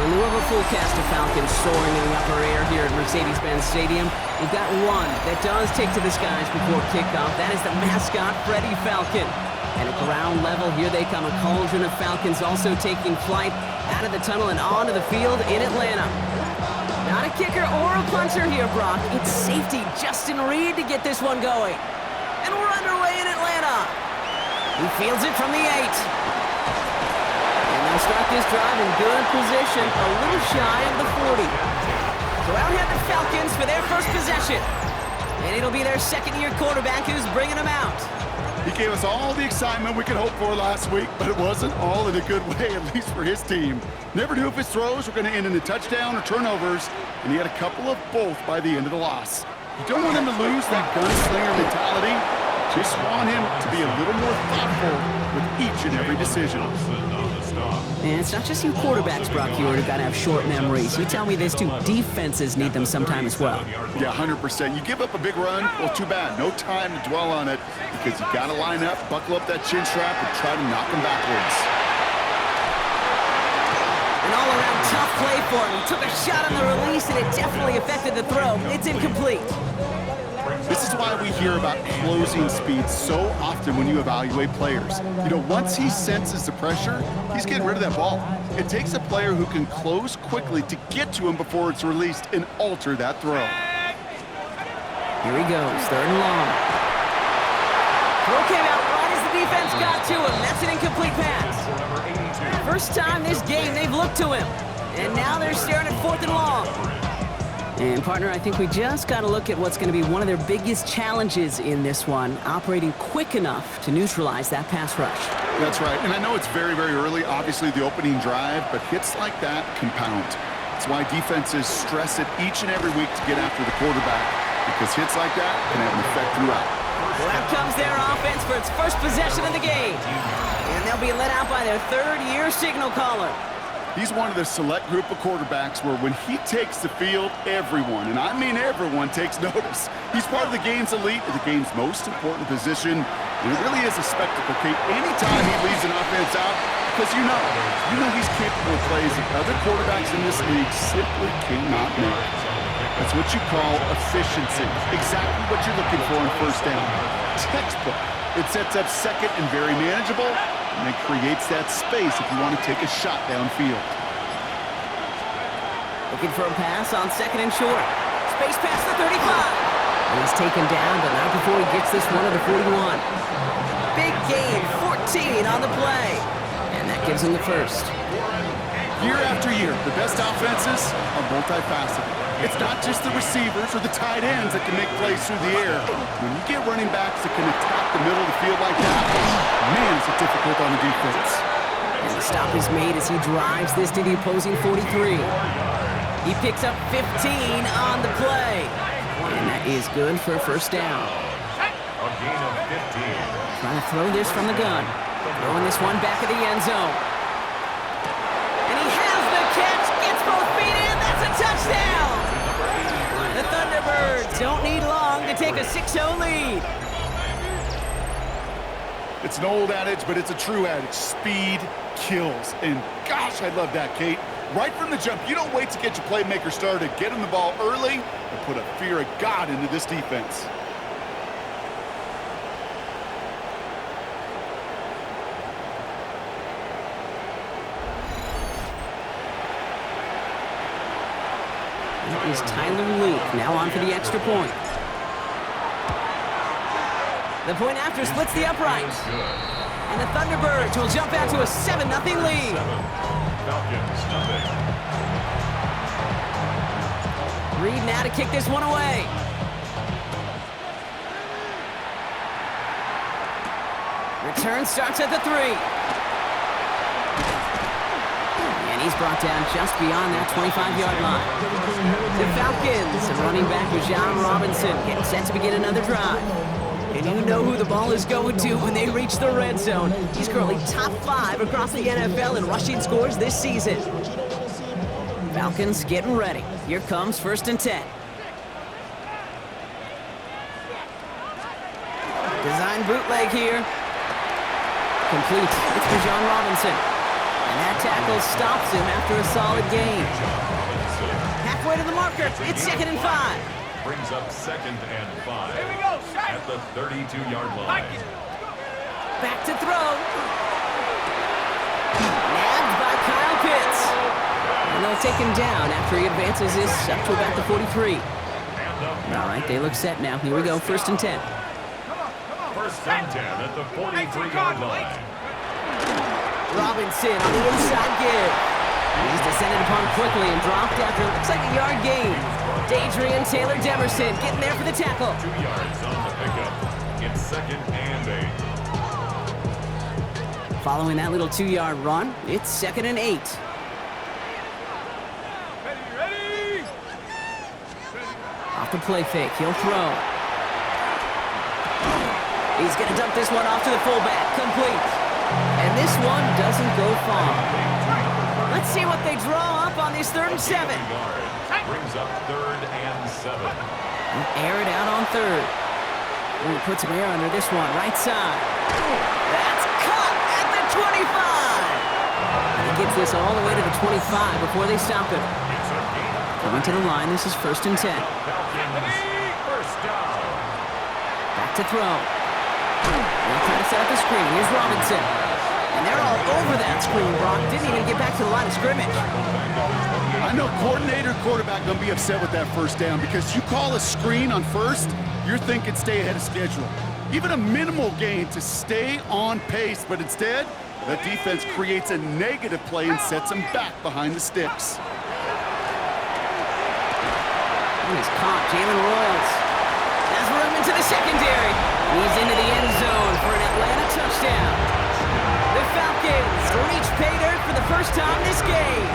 In lieu of a full cast of Falcons soaring in the upper air here at Mercedes-Benz Stadium, we've got one that does take to the skies before kickoff. That is the mascot, Freddie Falcon. And at ground level, here they come, a cauldron of Falcons also taking flight out of the tunnel and onto the field in Atlanta. Not a kicker or a punter here, Brock. It's safety Justin Reed to get this one going. And we're underway in Atlanta. He fields it from the 8. They'll start this drive in good position, a little shy of the 40. So out head the Falcons for their first possession. And it'll be their second-year quarterback who's bringing them out. He gave us all the excitement we could hope for last week, but it wasn't all in a good way, at least for his team. Never knew if his throws were going to end in a touchdown or turnovers, and he had a couple of both by the end of the loss. You don't want him to lose that gunslinger mentality. Just want him to be a little more thoughtful with each and every decision. And it's not just you quarterbacks, Brock, you got to have short memories. You tell me this too, defenses need them sometime as well. Yeah, 100%. You give up a big run, well, too bad. No time to dwell on it because you got to line up, buckle up that chin strap, and try to knock them backwards. An all-around tough play for him. He took a shot on the release, and it definitely affected the throw. It's incomplete. This is why we hear about closing speed so often when you evaluate players. You know, once he senses the pressure, he's getting rid of that ball. It takes a player who can close quickly to get to him before it's released and alter that throw. Here he goes, 3rd and long. Throw came out right as the defense got to him. That's an incomplete pass. First time this game they've looked to him. And now they're staring at 4th and long. And, partner, I think we just got to look at what's going to be one of their biggest challenges in this one, operating quick enough to neutralize that pass rush. That's right, and I know it's very, very early, obviously the opening drive, but hits like that compound. That's why defenses stress it each and every week to get after the quarterback, because hits like that can have an effect throughout. Well, out comes their offense for its first possession of the game. And they'll be let out by their 3rd-year signal caller. He's one of the select group of quarterbacks where when he takes the field, everyone, and I mean everyone, takes notice. He's part of the game's elite, the game's most important position, and it really is a spectacle, Kate. Anytime he leads an offense out, because you know he's capable of plays that other quarterbacks in this league simply cannot make. That's what you call efficiency. Exactly what you're looking for in first down. Textbook. It sets up second and very manageable, and it creates that space if you want to take a shot downfield. Looking for a pass on 2nd and short. Space past the 35. And he's taken down, but not before he gets this one to the 41. Big gain, 14 on the play. And that gives him the first. Year after year, the best offenses are multifaceted. It's not just the receivers or the tight ends that can make plays through the air. When you get running backs that can attack the middle of the field like that, man, is it difficult on the defense. And the stop is made as he drives this to the opposing 43. He picks up 15 on the play. And that is good for a first down. A gain of 15. Trying to throw this from the gun. Throwing this one back of the end zone. And he has the catch. Gets both feet in. That's a touchdown. The Thunderbirds don't need long to take a 6-0 lead. It's an old adage, but it's a true adage. Speed kills. And gosh, I love that, Kate. Right from the jump, you don't wait to get your playmaker started. Get him the ball early and put a fear of God into this defense. That is Tyler Luke, now on for the extra point. The point after splits the upright. And the Thunderbirds will jump out to a 7-0 lead. Falcons, nothing. Reed now to kick this one away. Return starts at the 3. And he's brought down just beyond that 25-yard line. The Falcons, and running back John Robinson, getting set to begin another drive. And you know who the ball is going to when they reach the red zone. He's currently top 5 across the NFL in rushing scores this season. Falcons getting ready. Here comes 1st and 10. Design bootleg here. Complete. It's for John Robinson. And that tackle stops him after a solid gain. Halfway to the marker. It's 2nd and 5. Brings up 2nd and 5. Here we go, at the 32-yard line. Back to throw. Nabbed by Kyle Pitts. And they'll take him down after he advances this up to about the 43. All right, they look set now. Here we go, 1st and 10. 1st and 10 at the 43-yard line. Robinson on the inside give. He's descended upon quickly and dropped after it looks like a yard gain. Adrian Taylor-Demerson getting there for the tackle. 2 yards on the pickup. It's 2nd and 8. Following that little 2-yard run, it's 2nd and 8. Ready. Off the play fake, he'll throw. He's going to dump this one off to the fullback. Complete. And this one doesn't go far. Let's see what they draw up on this 3rd and 7. Brings up 3rd and 7. Air it out on 3rd. Ooh, put some air under this one, right side. That's caught at the 25. And he gets this all the way to the 25 before they stop him. Coming to the line, this is 1st and 10. First down. Back to throw. They'll try to set up the screen. Here's Robinson. And they're all over that screen, Brock. Didn't even get back to the line of scrimmage. I know coordinator, quarterback going to be upset with that 1st down because you call a screen on 1st, you're thinking stay ahead of schedule. Even a minimal gain to stay on pace, but instead, the defense creates a negative play and sets them back behind the sticks. He's caught. Jalen Royals has room into the secondary. He's into the end zone for an Atlanta touchdown. The Falcons reach pay dirt for the first time this game.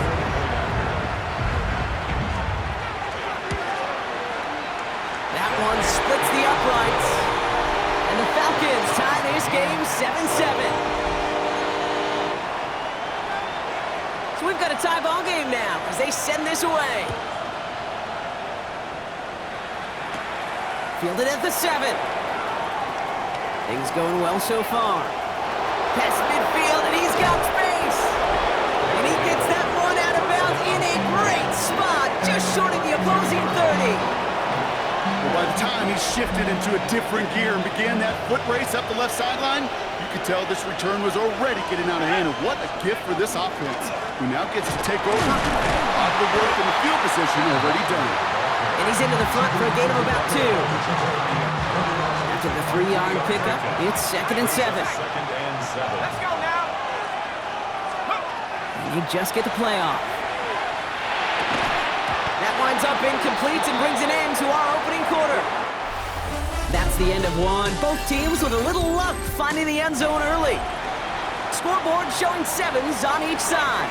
That one splits the uprights. And the Falcons tie this game 7-7. So we've got a tie ball game now as they send this away. Fielded at the 7. Things going well so far. Past midfield, and he's got space. And he gets that one out of bounds in a great spot, just short of the opposing 30. Well, by the time he shifted into a different gear and began that foot race up the left sideline, you could tell this return was already getting out of hand. And what a gift for this offense, who now gets to take over off the work in the field position already done. And he's into the front for a gain of about 2. After the 3-yard pickup, it's 2nd and 7. 2nd and 7. Let's go now. And you just get the play off. That winds up incomplete and brings an end to our opening quarter. That's the end of one. Both teams with a little luck finding the end zone early. Scoreboard showing 7s on each side.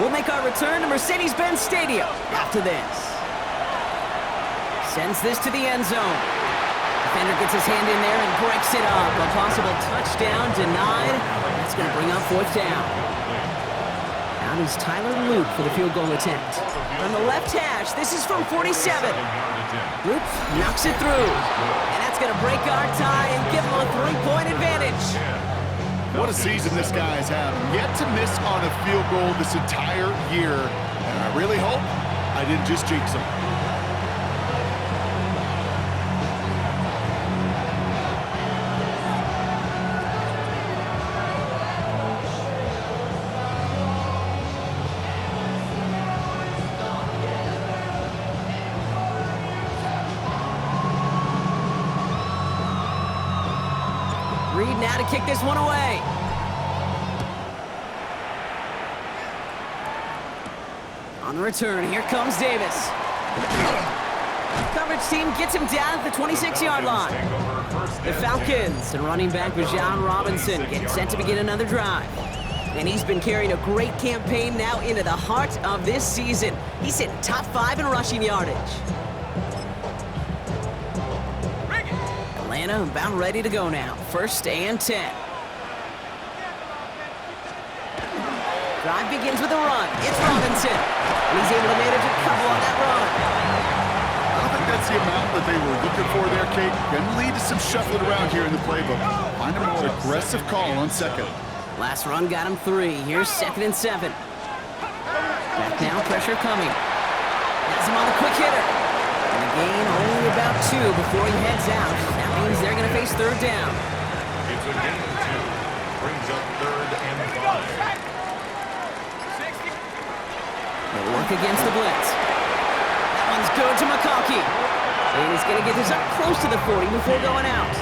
We'll make our return to Mercedes-Benz Stadium after this. Sends this to the end zone. Defender gets his hand in there and breaks it up. A possible touchdown denied. That's going to bring up 4th down. Out is Tyler Luke for the field goal attempt. On the left hash, this is from 47. Luke knocks it through. And that's going to break our tie and give him a 3-point advantage. What a season this guy has had. Yet to miss on a field goal this entire year. And I really hope I didn't just jinx him. Reed now to kick this one away. On the return, here comes Davis. Coverage team gets him down at the 26-yard line. The Falcons and running back John Robinson getting set to begin another drive. And he's been carrying a great campaign now into the heart of this season. He's hitting top 5 in rushing yardage. Atlanta about ready to go now. 1st and 10. Drive begins with a run. It's Robinson. And he's able to manage a couple on that run. I don't think that's the amount that they were looking for there, Kate. Going to lead to some shuffling around here in the playbook. Find a more aggressive call on 2nd. Last run got him 3. Here's 2nd and 7. Back now, pressure coming. Has him on a quick hitter. And a gain only about 2 before he heads out. That means they're going to face 3rd down. It's a gain of 2. Brings up 3rd and 5. They'll work against the blitz. That one's good to McConkey. And he's going to get this up close to the 40 before going out.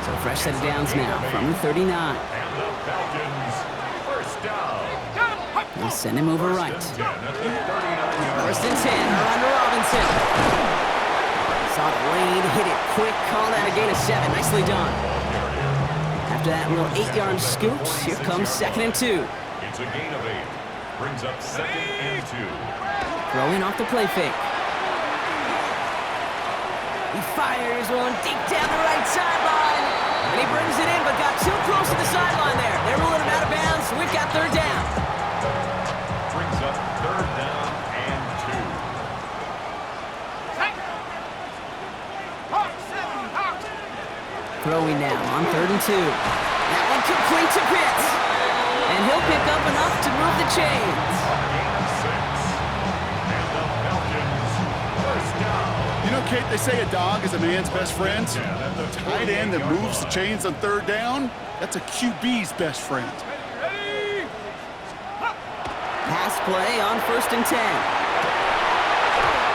So fresh set of downs now from the 39. And the Falcons, 1st down. They'll send him over right. 1st and 10 at the 39-yard 1st and 10, around to Robinson. Saw the lane, hit it quick, call that a gain of 7. Nicely done. After that little 8-yard scoot, here comes 2nd and 2. It's a gain of 8. Brings up 2nd and 2. Throwing off the play fake. He fires one deep down the right sideline. And he brings it in, but got too close to the sideline there. They're ruling him out of bounds, so we've got 3rd down. Brings up 3rd down and 2. Throwing now on 3rd and 2. That one complete to Pitts. And he'll pick up enough to move the chains. Gain of 6. And the Falcons, 1st down. You know, Kate, they say a dog is a man's best friend. Tight end that moves the chains on 3rd down, that's a QB's best friend. Pass play on 1st and 10.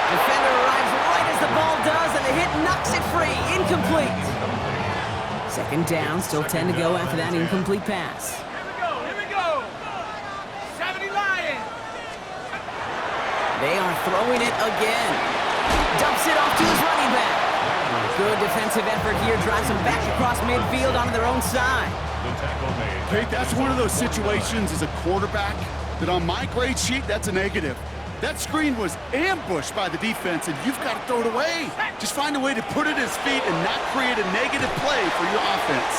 Defender arrives right as the ball does, and the hit knocks it free. Incomplete. 2nd down, still 10 to go after that incomplete pass. Here we go. 70 Lions. They are throwing it again. Dumps it off to his running back. Good defensive effort here. Drives them back across midfield onto their own side. The tackle made. Kate, that's one of those situations as a quarterback that on my grade sheet, that's a negative. That screen was ambushed by the defense, and you've got to throw it away. Just find a way to put it at his feet and not create a negative play for your offense.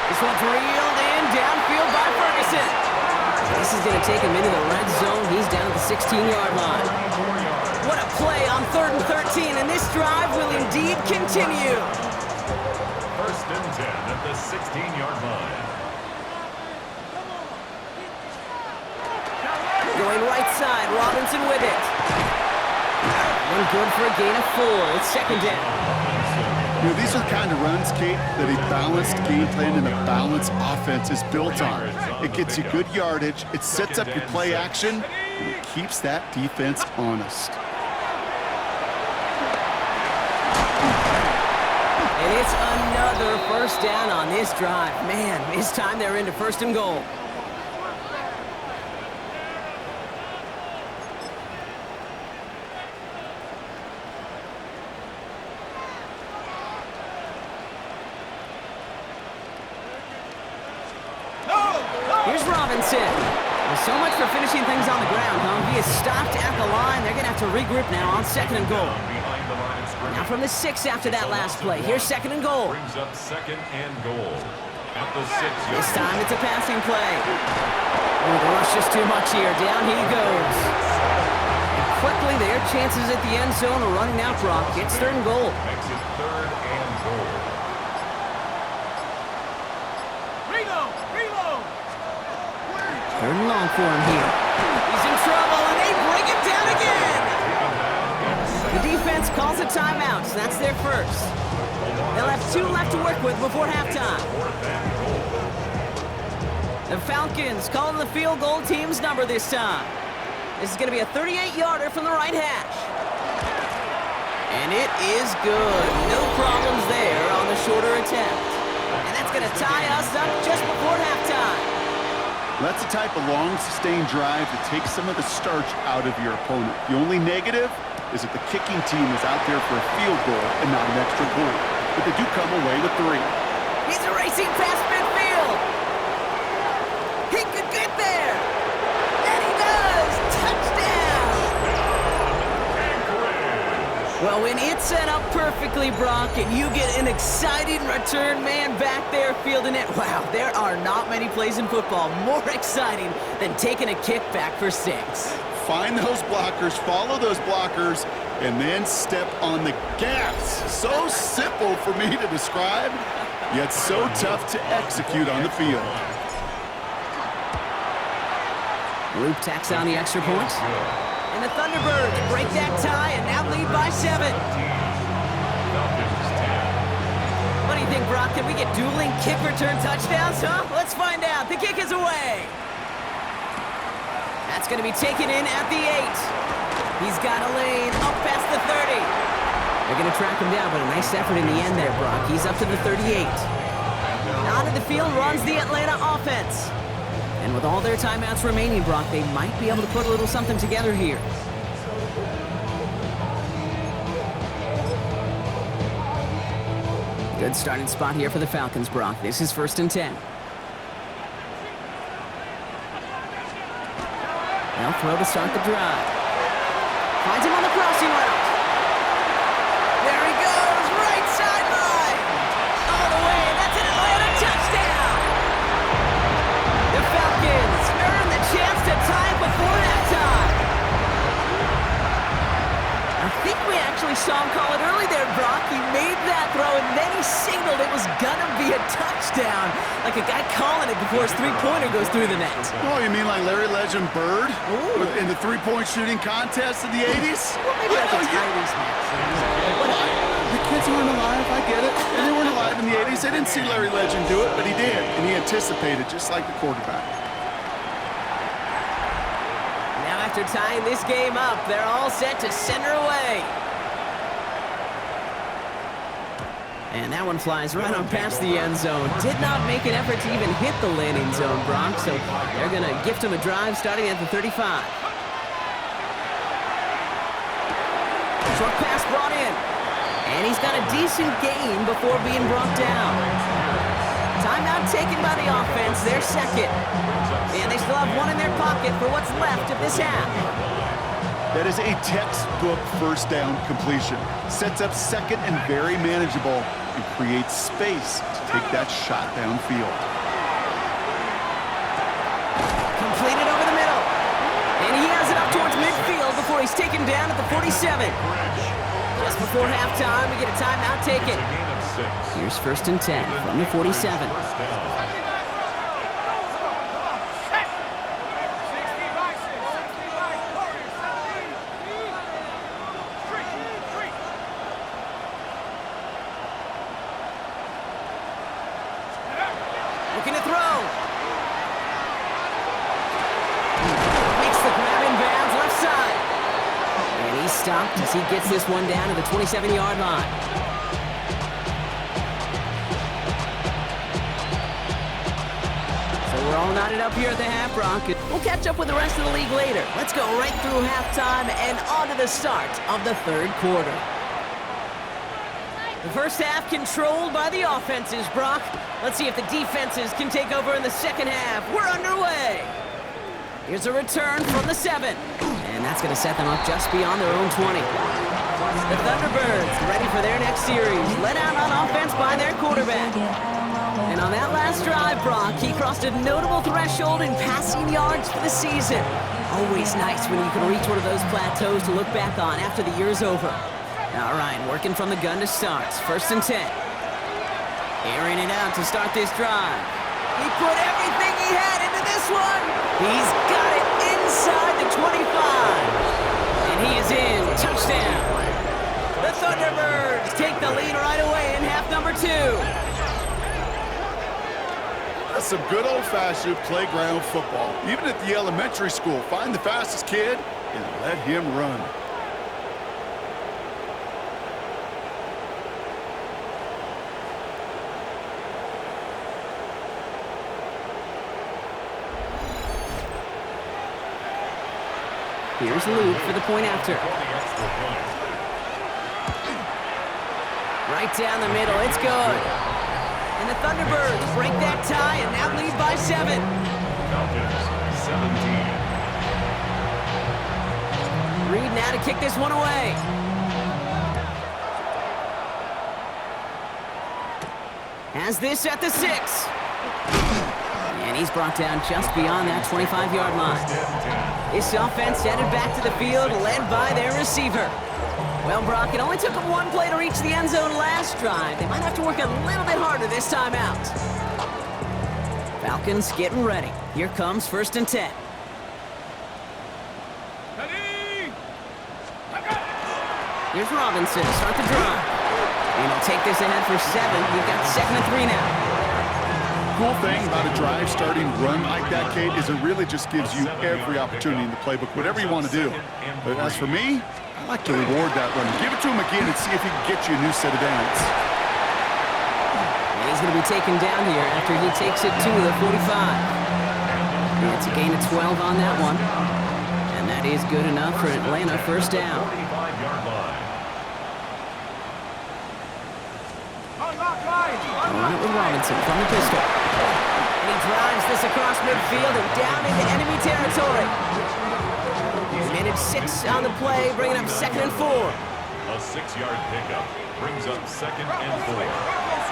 This one's reeled in downfield by Ferguson. This is going to take him into the red zone. He's down at the 16-yard line. What a play on 3rd and 13, and this drive will indeed continue. 1st and 10 at the 16-yard line. Going right side, Robinson with it. One good for a gain of 4. It's 2nd down. You know, these are the kind of runs, Kate, that a balanced game plan and a balanced offense is built on. It gets you good yardage, it sets up your play action, and it keeps that defense honest. And it's another 1st down on this drive. Man, this time they're into 1st and goal. Here's Robinson. Well, so much for finishing things on the ground, huh? He is stopped at the line. They're going to have to regroup now on 2nd and goal. Behind the line of scrimmage. Now from the 6 after that last play. Here's 2nd and goal. Brings up 2nd and goal. At the 6-yard This time it's a passing play. Oh, the rush just too much here. Down he goes. And quickly, their chances at the end zone are running out, Brock. It's 3rd and goal. makes it 3rd and goal. Reload. 3rd and long for him here. He's in trouble, and they bring him down again. The defense calls a timeout, so that's their first. They'll have 2 left to work with before halftime. The Falcons calling the field goal team's number this time. This is going to be a 38-yarder from the right hash. And it is good. No problems there on the shorter attempt. And that's going to tie us up just before halftime. That's the type of long, sustained drive that takes some of the starch out of your opponent. The only negative is that the kicking team is out there for a field goal and not an extra point. But they do come away with 3. He's racing past midfield. He could get there. And he does. Touchdown. Well, when it's set up perfectly, Brock, and you get an exciting return man back there fielding it, wow, there are not many plays in football more exciting than taking a kick back for 6. Find those blockers, follow those blockers, and then step on the gas. So simple for me to describe, yet so tough to execute on the field. Luke tacks on the extra point. And the Thunderbirds break that tie and now lead by 7. What do you think, Brock? Can we get dueling kick return touchdowns, huh? Let's find out. The kick is away. That's going to be taken in at the 8. He's got a lane up past the 30. They're going to track him down, but a nice effort in the end there, Brock. He's up to the 38. Onto the field runs the Atlanta offense. And with all their timeouts remaining, Brock, they might be able to put a little something together here. Good starting spot here for the Falcons, Brock. This is 1st and 10. They'll throw to start the drive. Finds him on the crossing route. There he goes, right sideline. All the way, that's an Atlanta touchdown. The Falcons earn the chance to tie it before halftime. I think we actually saw him call it early there, Brock. He made that throw, and then he signaled it was gonna be a touchdown. Like a guy calling it before his three-pointer goes through the net. Oh, you mean like Larry Legend Bird? Ooh. In the three-point shooting contest in the 80s? Well, maybe I can tie these nets. The kids weren't alive, I get it. And they weren't alive in the 80s. They didn't see Larry Legend do it, but he did. And he anticipated, just like the quarterback. Now after tying this game up, they're all set to center away. And that one flies right on past the end zone. Did not make an effort to even hit the landing zone, Brock, so they're going to gift him a drive starting at the 35. Short pass brought in. And he's got a decent gain before being brought down. Timeout taken by the offense, their second. And they still have one in their pocket for what's left of this half. That is a textbook first down completion. Sets up second and very manageable and creates space to take that shot downfield. Completed over the middle. And he has it up towards midfield before he's taken down at the 47. Just before halftime, we get a timeout taken. Here's 1st and 10 from the 47. Looking to throw. Makes the grab in bounds left side. And he's stopped as he gets this one down to the 27-yard line. So we're all knotted up here at the half, Brock. We'll catch up with the rest of the league later. Let's go right through halftime and on to the start of the 3rd quarter. The first half controlled by the offenses, Brock. Let's see if the defenses can take over in the second half. We're underway. Here's a return from the 7. And that's going to set them up just beyond their own 20. The Thunderbirds ready for their next series. Led out on offense by their quarterback. And on that last drive, Brock, he crossed a notable threshold in passing yards for the season. Always nice when you can reach one of those plateaus to look back on after the year's over. All right, working from the gun to start. 1st and 10. Airing it out to start this drive. He put everything he had into this one. He's got it inside the 25. And he is in. Touchdown. The Thunderbirds take the lead right away in half number 2. That's some good old-fashioned playground football. Even at the elementary school, find the fastest kid and let him run. Here's Luke for the point after. Right down the middle, it's good. And the Thunderbirds break that tie and now lead by 7. Falcons, 17. Reed now to kick this one away. Has this at the 6. And he's brought down just beyond that 25-yard line. This offense headed back to the field, led by their receiver. Well, Brock, it only took them one play to reach the end zone last drive. They might have to work a little bit harder this time out. Falcons getting ready. Here comes 1st and 10. Here's Robinson to start the drive. And he'll take this ahead for 7. We've got 2nd and 3 now. Cool thing about a drive starting run like that, Kate, is it really just gives you every opportunity in the playbook, whatever you want to do. But as for me, I like to reward that run. Give it to him again and see if he can get you a new set of downs. And he's going to be taken down here after he takes it to the 45. And it's a gain of 12 on that one. And that is good enough for Atlanta, 1st down. All right, with Robinson from the pistol. And he drives this across midfield and down into enemy territory. He's managed 6 on the play, bringing up 2nd and 4. A 6-yard pickup brings up 2nd and 4.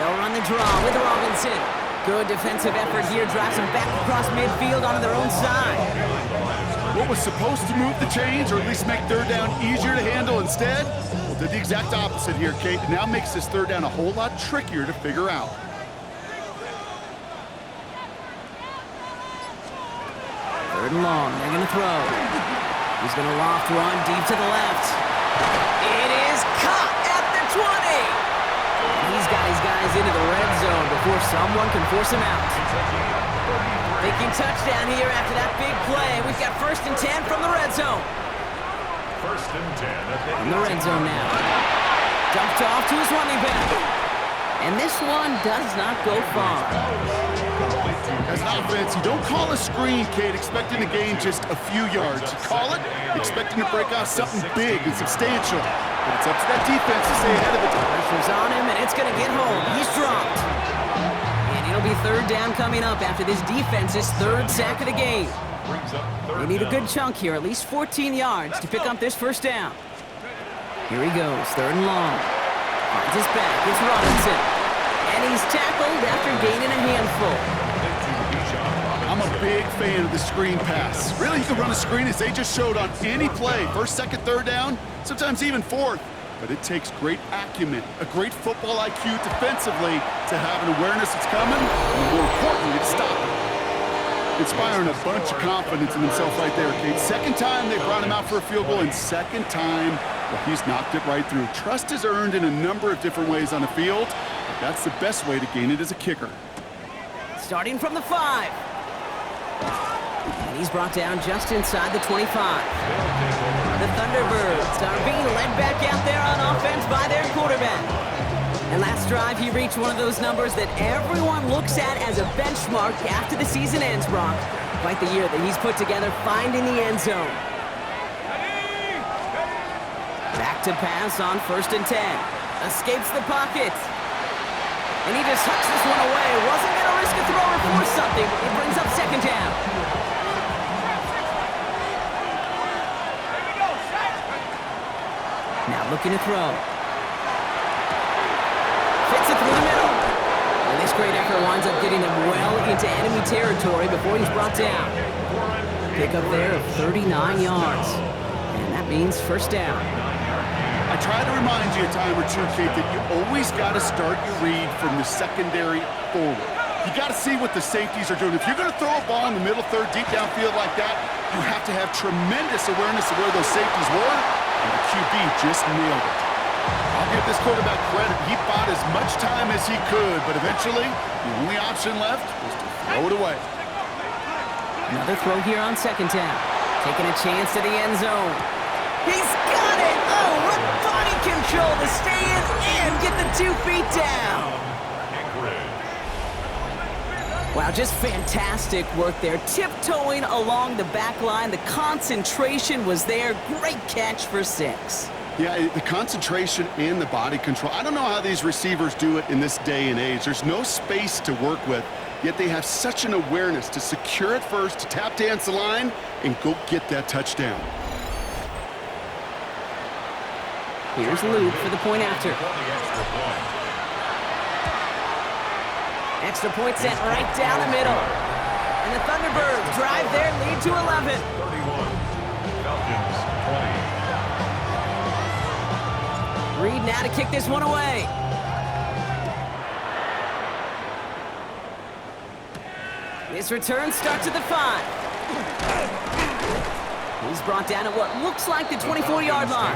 They'll run the draw with Robinson. Good defensive effort here, drives them back across midfield onto their own side. What was supposed to move the chains, or at least make 3rd down easier to handle instead, well, did the exact opposite here, Kate. It now makes this 3rd down a whole lot trickier to figure out. Third and long, they're going to throw. He's going to loft one deep to the left. It is caught at the 20. He's got his guys into the red zone before someone can force him out. Thinking touchdown here after that big play. We've got 1st and 10 from the red zone. 1st and 10. In the red zone now. Dumped off to his running back. And this one does not go far. As an offense, you don't call a screen, Kate, expecting to gain just a few yards. You call it expecting to break out something big and substantial. But it's up to that defense to stay ahead of it. Pressure's on him, and it's going to get home. He's dropped. And it'll be 3rd down coming up after this defense's 3rd sack of the game. They need a good chunk here, at least 14 yards to pick up this 1st down. Here he goes, 3rd and long. Finds his back, it's Robinson. And he's tackled after gaining a handful. I'm a big fan of the screen pass. Really, you can run a screen as they just showed on any play. 1st, 2nd, 3rd down, sometimes even 4th. But it takes great acumen, a great football IQ defensively to have an awareness it's coming, and more importantly, to stop it. Inspiring a bunch of confidence in himself right there, Kate. 2nd time they brought him out for a field goal, and 2nd time, well, he's knocked it right through. Trust is earned in a number of different ways on the field, but that's the best way to gain it as a kicker. Starting from the 5. And he's brought down just inside the 25. The Thunderbirds are being led back out there on offense by their quarterback. And last drive, he reached one of those numbers that everyone looks at as a benchmark after the season ends, Brock. Quite the year that he's put together finding the end zone. Back to pass on 1st and 10. Escapes the pocket. And he just hucks this one away. Wasn't going to risk a throw or force something. It brings up 2nd down. Now looking to throw. Fits it through the middle. And this great effort winds up getting him well into enemy territory before he's brought down. Pick up there of 39 yards. And that means 1st down. I try to remind you a time or two, Kate, that you always got to start your read from the secondary forward. You got to see what the safeties are doing. If you're going to throw a ball in the middle third, deep downfield like that, you have to have tremendous awareness of where those safeties were, and the QB just nailed it. I'll give this quarterback credit. He bought as much time as he could, but eventually, the only option left was to throw it away. Another throw here on 2nd down. Taking a chance to the end zone. He's got it! Oh, what body control to stay in and get the 2 feet down. Wow, just fantastic work there. Tiptoeing along the back line. The concentration was there. Great catch for 6. Yeah, the concentration and the body control. I don't know how these receivers do it in this day and age. There's no space to work with, yet they have such an awareness to secure it first, to tap dance the line, and go get that touchdown. Here's Luke for the point after. Extra point sent right down the middle. And the Thunderbirds drive their lead to 11. 31. Falcons 20. Reed now to kick this one away. This return starts at the 5. He's brought down at what looks like the 24-yard line.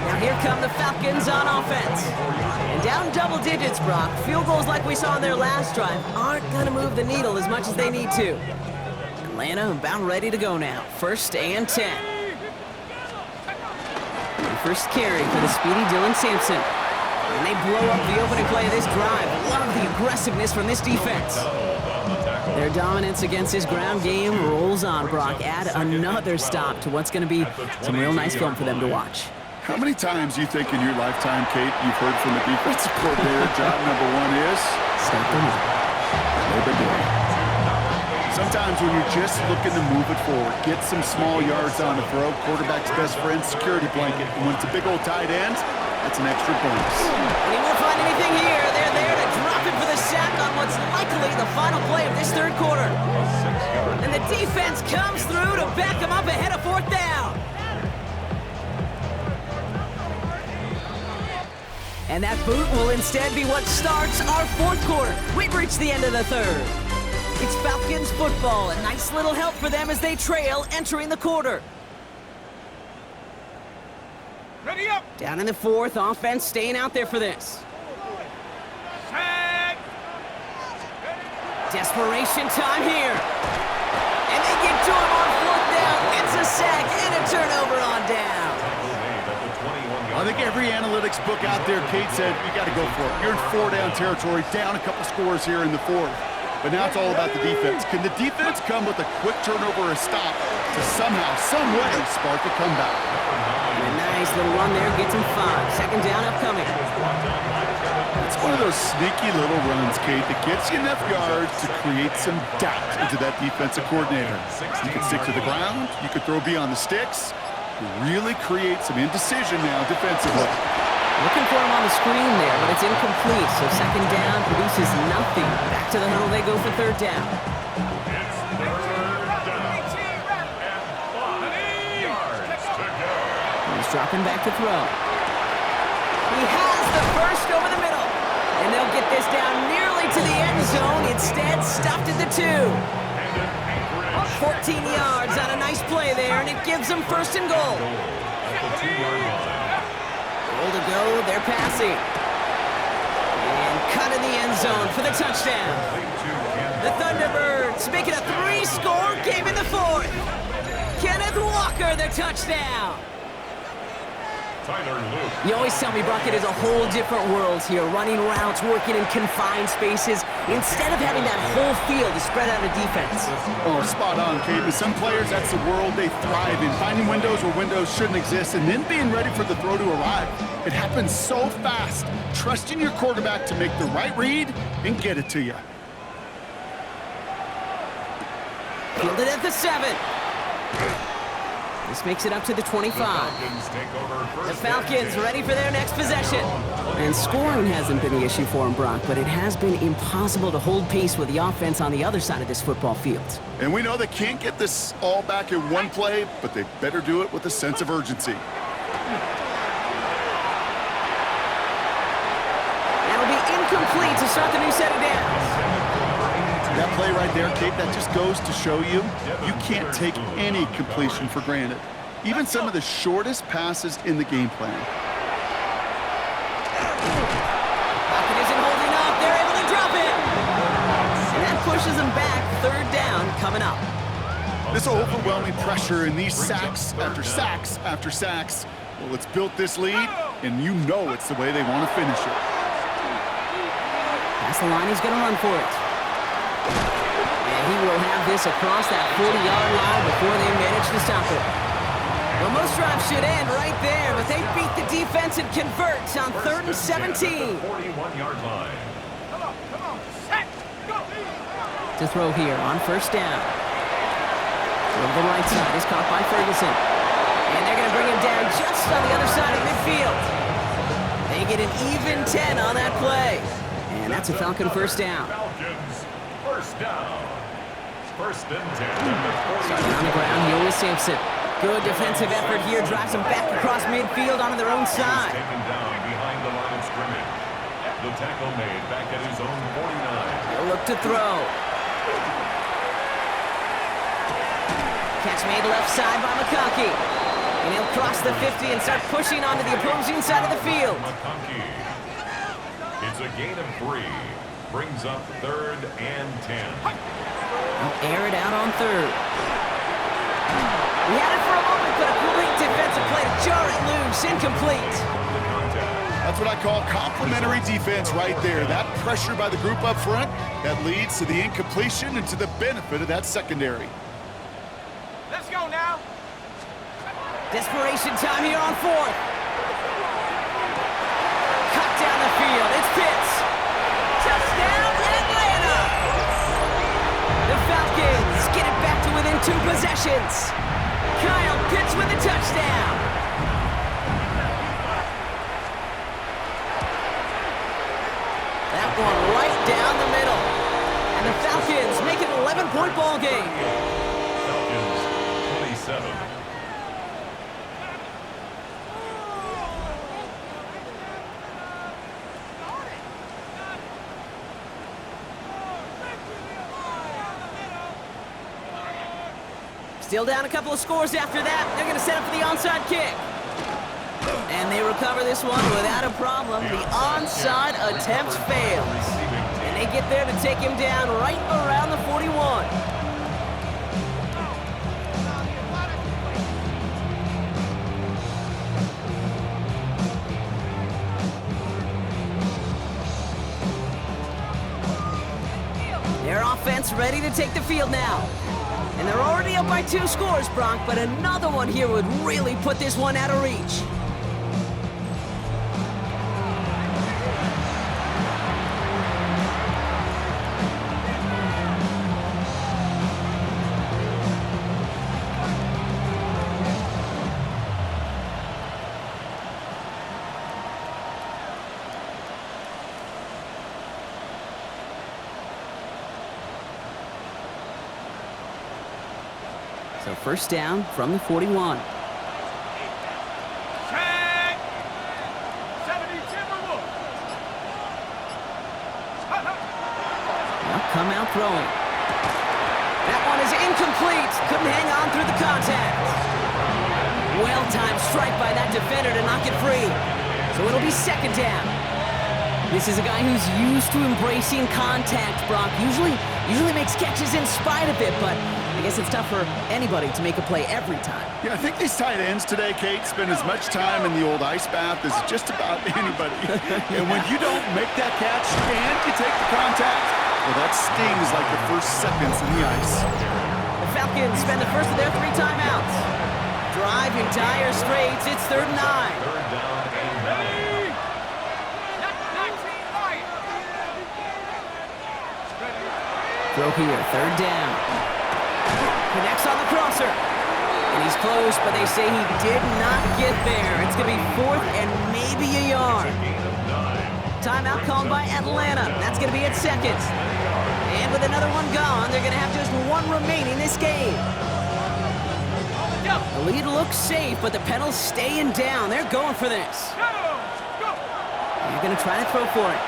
Now here come the Falcons on offense. And down double digits, Brock. Field goals like we saw in their last drive aren't going to move the needle as much as they need to. Atlanta about ready to go now. 1st and 10. The first carry for the speedy Dylan Sampson. And they blow up the opening play of this drive. Love the aggressiveness from this defense. Their dominance against this ground game rolls on, Brock. Add another stop to what's going to be some real nice film for them to watch. How many times do you think in your lifetime, Kate, you've heard from the defensive coordinator, job number 1 is? Stop the run. Sometimes when you're just looking to move it forward, get some small yards on the throw, quarterback's best friend, security blanket. And when it's a big old tight end, that's an extra bonus. And he won't find anything here. They're there to drop it for the sack on what's likely the final play of this 3rd quarter. And the defense comes through to back them up ahead of 4th down. And that boot will instead be what starts our 4th quarter. We've reached the end of the 3rd. It's Falcons football. A nice little help for them as they trail entering the quarter. Ready up. Down in the 4th, offense staying out there for this. Set. Desperation time here. And they get to him on 4th down. It's a sack and a turnover on down. I think every analytics book out there, Kate said, you got to go for it. You're in 4-down territory, down a couple scores here in the 4th. But now it's all about the defense. Can the defense come with a quick turnover or a stop to somehow, some way, spark a comeback? And a nice little run there gets him 5. 2nd down upcoming. It's one of those sneaky little runs, Kate, that gets you enough yards to create some doubt into that defensive coordinator. You can stick to the ground. You could throw beyond the sticks. You really create some indecision now defensively. Looking for him on the screen there, but it's incomplete. So 2nd down produces nothing. Back to the huddle they go for 3rd down. It's 3rd down. And 5 yards to go. He's dropping back to throw. He has the first over the middle. And they'll get this down nearly to the end zone. Instead, stopped at the 2. 14 yards on a nice play there, and it gives them 1st and goal. At the 2-yard line. Goal to go, they're passing. And cut in the end zone for the touchdown. The Thunderbirds make it a 3-score game in the 4th. Kenneth Walker, the touchdown. Tyler Luke. You always tell me, Brock, it is a whole different world here. Running routes, working in confined spaces, instead of having that whole field to spread out a defense. Oh, spot on, Kate. With some players, that's the world they thrive in. Finding windows where windows shouldn't exist and then being ready for the throw to arrive. It happens so fast. Trusting your quarterback to make the right read and get it to you. Fielded at the 7. This makes it up to the 25. The Falcons ready for their next possession. And scoring hasn't been the issue for them, Brock, but it has been impossible to hold pace with the offense on the other side of this football field. And we know they can't get this all back in one play, but they better do it with a sense of urgency. That'll be incomplete to start the new set of downs. That play right there, Kate, that just goes to show you, you can't take any completion for granted. Even some of the shortest passes in the game plan. Pocket isn't holding up. They're able to drop it. And that pushes them back. 3rd down coming up. This overwhelming pressure and these sacks after sacks after sacks, well, it's built this lead, and you know it's the way they want to finish it. Past the line, he's going to run for it. And he will have this across that 40-yard line before they manage to stop it. Well, most drives should end right there, but they beat the defense and convert on 3rd and 17. 41-yard line. Come on, set, go. To throw here on 1st down. Over the right side is caught by Ferguson. And they're going to bring him down just on the other side of midfield. They get an even 10 on that play. And that's a Falcon first down. Falcons first down. First and 10. Starting on the ground here with Sampson. Good defensive effort here. Drives them back across midfield onto their own side. Taken down behind the line of scrimmage. The tackle made back at his own 49. He'll look to throw. Catch made left side by McConkey. And he'll cross the 50 and start pushing onto the opposing side of the field. McConkey. It's a gain of 3. Brings up 3rd and 10. He'll air it out on 3rd. He had it for a moment, but a great defensive play to jar it loose. Incomplete. That's what I call complimentary defense right there. That pressure by the group up front, that leads to the incompletion and to the benefit of that secondary. Let's go now. Desperation time here on 4th. Cut down the field. It's Pitts. Touchdown, Atlanta! The Falcons get it back to within 2 possessions. Kyle Pitts with a touchdown. That one right down the middle. And the Falcons make it an 11-point ball game. Falcons 27. Still down a couple of scores after that. They're going to set up for the onside kick. And they recover this one without a problem. The onside attempt fails. And they get there to take him down right around the 41. Their offense ready to take the field now. And they're already up by 2 scores, Bronk, but another one here would really put this one out of reach. So first down from the 41. Check. 70 Timberwolves. Now come out throwing. That one is incomplete. Couldn't hang on through the contact. Well-timed strike by that defender to knock it free. So it'll be second down. This is a guy who's used to embracing contact, Brock. Usually makes catches in spite of it, but I guess it's tough for anybody to make a play every time. Yeah, I think these tight ends today, Kate, spend as much time in the old ice bath as just about anybody. And when you don't make that catch and you take the contact, well, that stings like the first seconds in the ice. The Falcons spend the first of their 3 timeouts. Driving dire straits, it's 3rd and 9. 3rd down and 9. Throw here, 3rd down. Connects on the crosser. And he's close, but they say he did not get there. It's going to be 4th and maybe a yard. Timeout called by Atlanta. That's going to be at 2nd. And with another one gone, they're going to have just 1 remaining this game. The lead looks safe, but the Penals staying down. They're going for this. They're going to try to throw for it.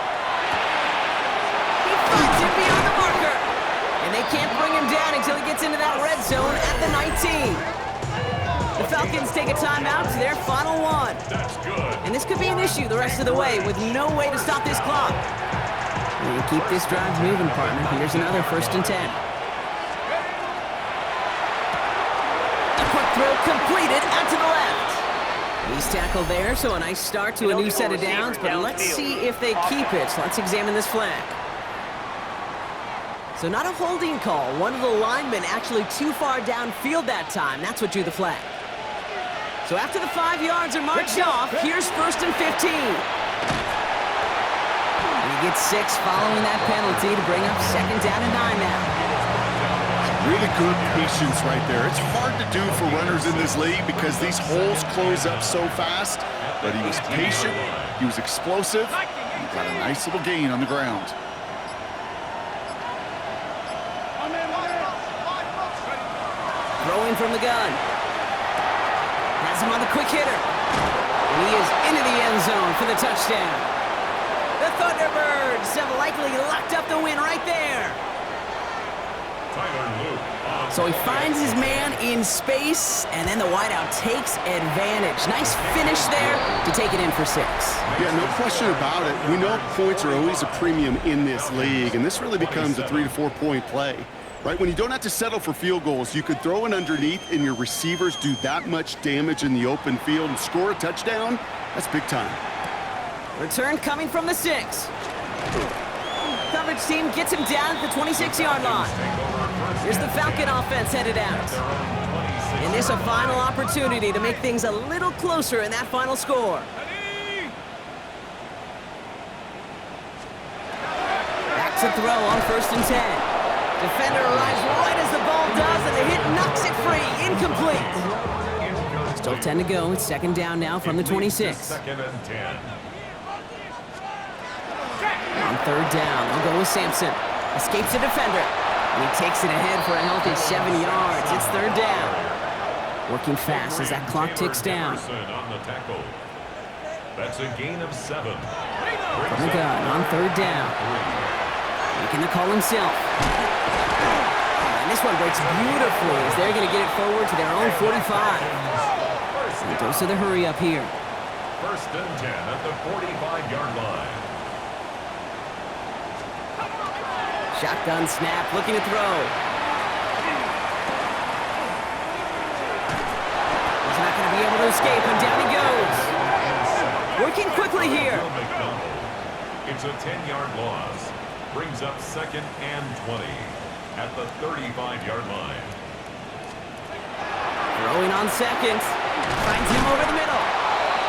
He finds it beyond the marker. And they can't bring him down until he gets into that red zone at the 19. The Falcons take a timeout to their final one. That's good. And this could be an issue the rest of the way with no way to stop this clock. And keep this drive moving, partner. Here's another 1st and 10. A quick throw completed out to the left. He's tackled there, so a nice start to a new set of downs, but let's see if they keep it. So let's examine this flag. So not a holding call. One of the linemen actually too far downfield that time. That's what drew the flag. So after the 5 yards are marched off, here's 1st and 15. And he gets 6 following that penalty to bring up 2nd down and 9 now. Really good patience right there. It's hard to do for runners in this league because these holes close up so fast. But he was patient, he was explosive, Got a nice little gain on the ground. Throwing from the gun. Has him on the quick hitter. And he is into the end zone for the touchdown. The Thunderbirds have likely locked up the win right there. So he finds his man in space, and then the wideout takes advantage. Nice finish there to take it in for 6. Yeah, no question about it. We know points are always a premium in this league, and this really becomes a 3 to 4 point play. Right, when you don't have to settle for field goals, you could throw it underneath and your receivers do that much damage in the open field and score a touchdown. That's big time. Return coming from the 6. Coverage team gets him down at the 26-yard line. Here's the Falcon offense headed out. And this a final opportunity to make things a little closer in that final score. Back to throw on 1st and 10. Defender arrives right as the ball does, and the hit knocks it free. Incomplete. Still 10 to go. It's 2nd down now from the 26. 2nd and 10. On 3rd down, they'll go with Sampson. Escapes the defender, and he takes it ahead for a healthy 7 yards. It's 3rd down. Working fast as that clock ticks down. On the tackle. That's a gain of 7. From the gun on 3rd down. Making the call himself. And this one breaks beautifully as they're going to get it forward to their own 45. And it goes to the hurry up here. 1st and 10 at the 45-yard line. Shotgun snap, looking to throw. He's not going to be able to escape, and down he goes. Working quickly here. It's a 10-yard loss. Brings up 2nd and 20 at the 35-yard line. Throwing on 2nd. Finds him over the middle.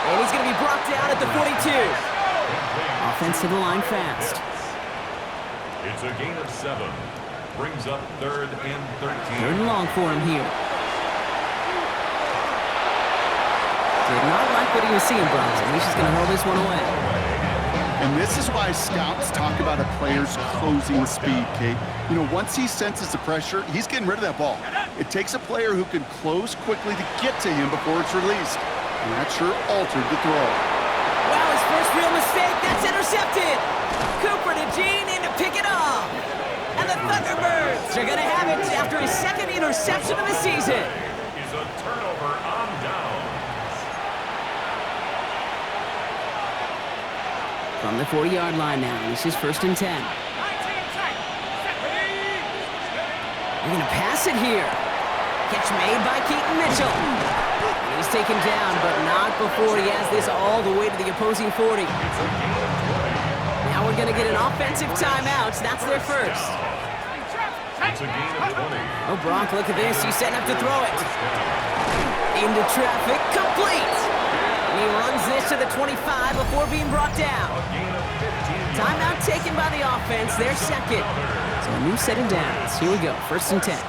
And he's going to be brought down at the 42. Offense to the line fast. It's a gain of 7. Brings up 3rd and 13. 3rd and long for him here. Did not like what he was seeing, Bronson. He's just going to hurl this one away. And this is why scouts talk about a player's closing speed, Kate. You know, once he senses the pressure, he's getting rid of that ball. It takes a player who can close quickly to get to him before it's released. And that sure altered the throw. Wow, his first real mistake. That's intercepted. Cooper to Gene in to pick it off. And the Thunderbirds are going to have it after his 2nd interception of the season. Is a turnover on downs. From the 40-yard line now, this is 1st and 10. They're going to pass it here. Catch made by Keaton Mitchell. He's taken down, but not before he has this all the way to the opposing 40. Now we're going to get an offensive timeout. That's their first. It's a gain of 20. Oh, Brock, look at this. He's setting up to throw it. Into traffic, complete. And he runs this to the 25 before being brought down. Timeout taken by the offense, their 2nd. So a new set of downs. Here we go, 1st and 10. A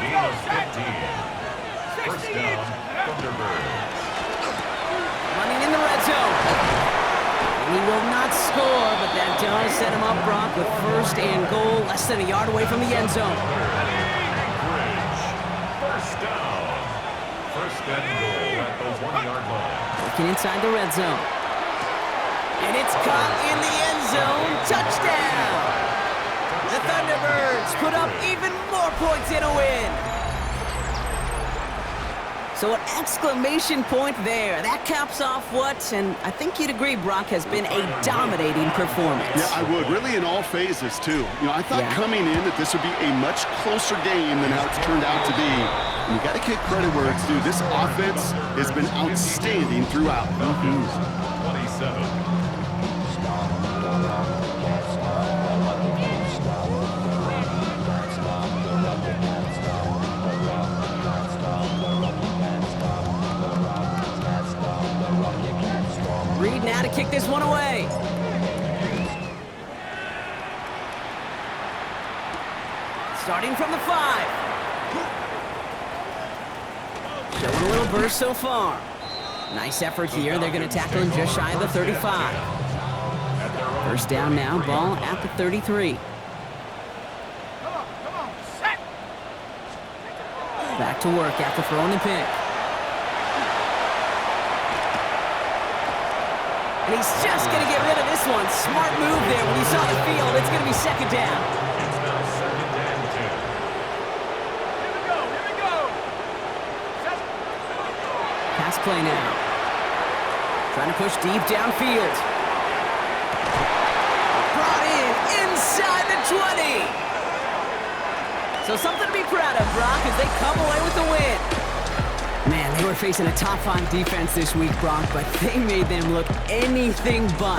gain of 15. 1st down, Thunderbirds. Running in the red zone. And he will not score, but that does set him up, Brock, with 1st and goal, less than a yard away from the end zone. Bridge. 1st down. 1st and goal at the 1-yard line. Working inside the red zone. And it's caught in the end zone. Touchdown! The Thunderbirds put up even more points in a win. So an exclamation point there. That caps off what, and I think you'd agree, Brock, has been a dominating performance. Yeah, I would. Really in all phases, too. You know, I thought coming in that this would be a much closer game than how it's turned out to be. And you got to give credit where it's due. This offense has been outstanding throughout. 27. Reed now to kick this one away. Starting from the 5. Showing a little burst so far. Nice effort here. They're going to tackle him just shy of the 35. First down now, ball at the 33. Come on, set. Back to work after throwing the pick. And he's just going to get rid of this one. Smart move there when he saw the field. It's going to be second down. It's now second and 10. Here we go. Set. Pass play now. Trying to push deep downfield. Brought in inside the 20. So something to be proud of, Brock, as they come away with the win. Man, they were facing a top 5 defense this week, Brock, but they made them look anything but.